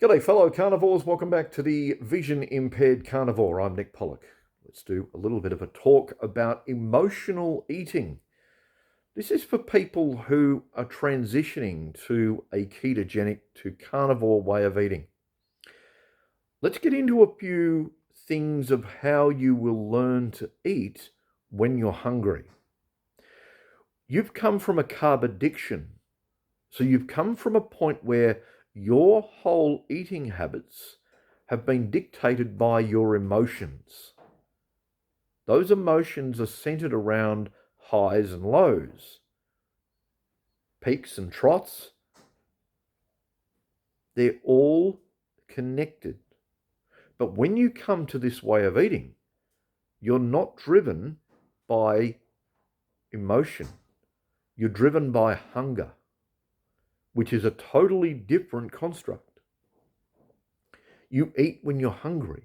G'day fellow carnivores, welcome back to the Vision Impaired Carnivore. I'm Nick Pollock. Let's do a little bit of a talk about emotional eating. This is for people who are transitioning to a ketogenic to carnivore way of eating. Let's get into a few things of how you will learn to eat when you're hungry. You've come from a carb addiction, so you've come from a point where your whole eating habits have been dictated by your emotions. Those emotions are centered around highs and lows, peaks and troughs. They're all connected. But when you come to this way of eating, you're not driven by emotion. You're driven by hunger, which is a totally different construct. You eat when you're hungry.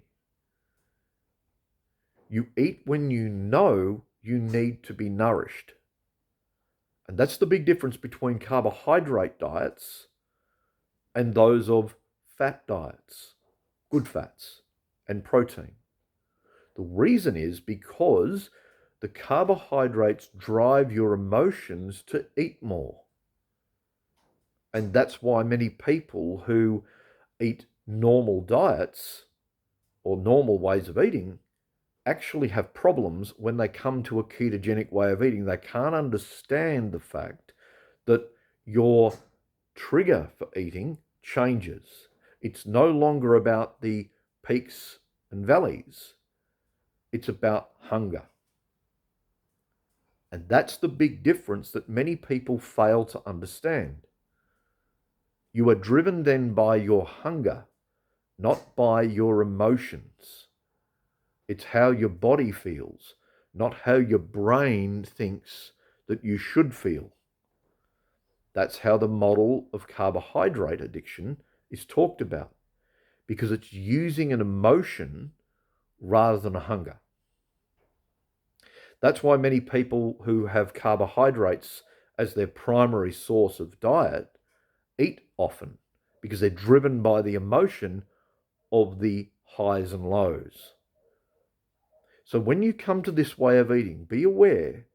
You eat when you know you need to be nourished. And that's the big difference between carbohydrate diets and those of fat diets, good fats, and protein. The reason is because the carbohydrates drive your emotions to eat more. And that's why many people who eat normal diets or normal ways of eating actually have problems when they come to a ketogenic way of eating. They can't understand the fact that your trigger for eating changes. It's no longer about the peaks and valleys. It's about hunger. And that's the big difference that many people fail to understand. You are driven then by your hunger, not by your emotions. It's how your body feels, not how your brain thinks that you should feel. That's how the model of carbohydrate addiction is talked about, because it's using an emotion rather than a hunger. That's why many people who have carbohydrates as their primary source of diet eat often, because they're driven by the emotion of the highs and lows. So when you come to this way of eating, be aware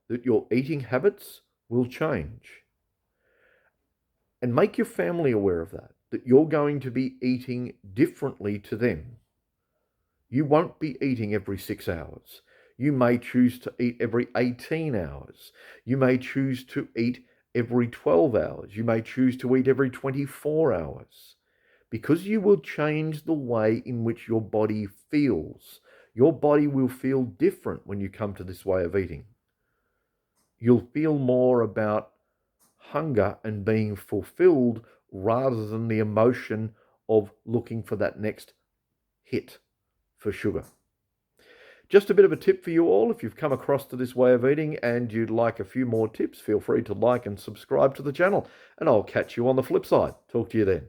that your eating habits will change. And make your family aware of that you're going to be eating differently to them. You won't be eating every 6 hours. You may choose to eat every 18 hours. You may choose to eat every 12 hours. You may choose to eat every 24 hours, because you will change the way in which your body feels. Your body will feel different when you come to this way of eating. You'll feel more about hunger and being fulfilled rather than the emotion of looking for that next hit for sugar. Just a bit of a tip for you all. If you've come across to this way of eating and you'd like a few more tips, feel free to like and subscribe to the channel, and I'll catch you on the flip side. Talk to you then.